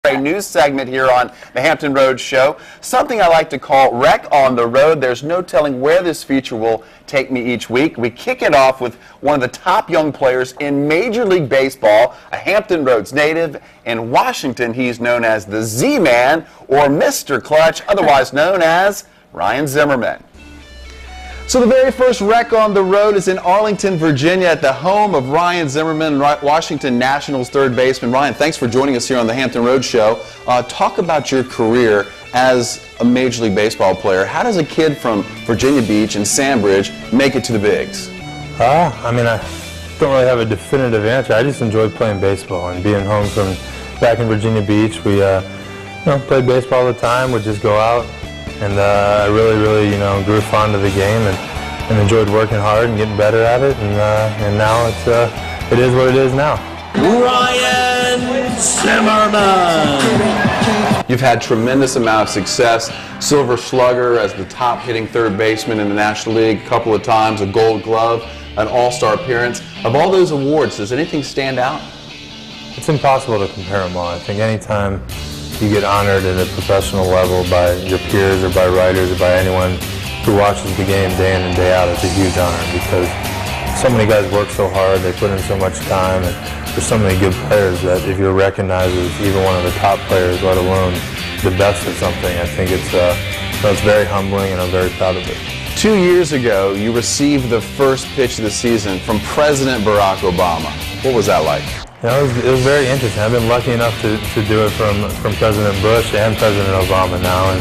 a new segment here on the Hampton Roads Show, something I like to call Reck on the Road. There's no telling where this feature will take me each week. We kick it off with one of the top young players in Major League Baseball, a Hampton Roads native. In Washington, he's known as the Z-Man, or Mr. Clutch, otherwise known as Ryan Zimmerman. So the very first Reck on the Road is in Arlington, Virginia, at the home of Ryan Zimmerman, Washington Nationals third baseman. Ryan, thanks for joining us here on the Hampton Roads Show. Talk about your career as a Major League Baseball player. How does a kid from Virginia Beach and Sandbridge make it to the bigs? I mean, I don't really have a definitive answer. I just enjoyed playing baseball and being home from back in Virginia Beach. We played baseball all the time. We'd just go out. And I really, grew fond of the game and enjoyed working hard and getting better at it. And now it is what it is now. Ryan Zimmerman. You've had tremendous amount of success. Silver Slugger as the top hitting third baseman in the National League a couple of times, a Gold Glove, an All-Star appearance. Of all those awards, does anything stand out? It's impossible to compare them all. I think anytime you get honored at a professional level by your peers or by writers or by anyone who watches the game day in and day out, it's a huge honor because so many guys work so hard, they put in so much time, and there's so many good players that if you're recognized as even one of the top players, let alone the best at something, I think it's very humbling and I'm very proud of it. 2 years ago, you received the first pitch of the season from President Barack Obama. What was that like? It was very interesting. I've been lucky enough to do it from President Bush and President Obama now, and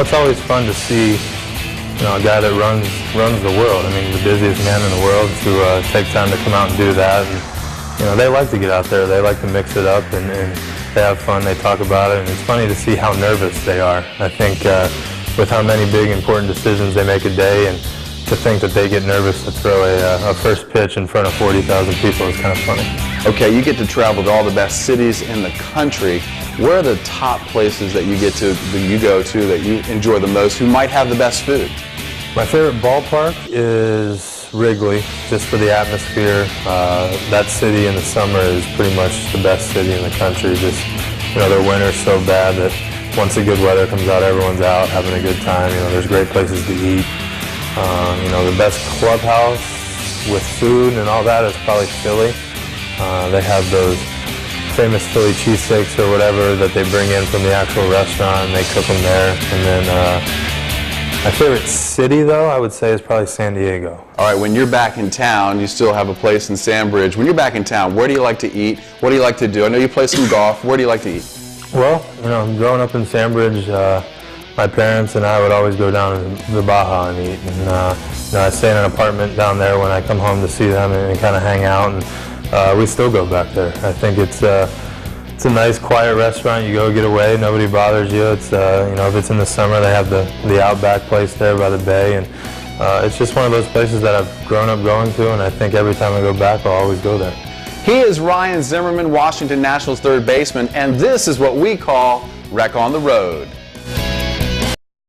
it's always fun to see a guy that runs the world. I mean, the busiest man in the world to take time to come out and do that. And, they like to get out there. They like to mix it up, and they have fun. They talk about it, and it's funny to see how nervous they are. I think with how many big important decisions they make a day, and to think that they get nervous to throw a first pitch in front of 40,000 people is kind of funny. Okay, you get to travel to all the best cities in the country. Where are the top places that you go to that you enjoy the most, who might have the best food? My favorite ballpark is Wrigley, just for the atmosphere. That city in the summer is pretty much the best city in the country. Just, their winter's so bad that once the good weather comes out, everyone's out having a good time. There's great places to eat. The best clubhouse with food and all that is probably Philly. They have those famous Philly cheesesteaks or whatever that they bring in from the actual restaurant and they cook them there. And then my favorite city, though, I would say is probably San Diego. All right, when you're back in town, you still have a place in Sandbridge. When you're back in town, where do you like to eat? What do you like to do? I know you play some golf. Where do you like to eat? Well, growing up in Sandbridge, my parents and I would always go down to the Baja and eat. And I stay in an apartment down there when I come home to see them and kind of hang out. And we still go back there. I think it's a nice, quiet restaurant. You go get away, nobody bothers you. It's if it's in the summer, they have the Outback place there by the bay, and it's just one of those places that I've grown up going to, and I think every time I go back, I'll always go there. He is Ryan Zimmerman, Washington Nationals third baseman, and this is what we call Reck on the Road.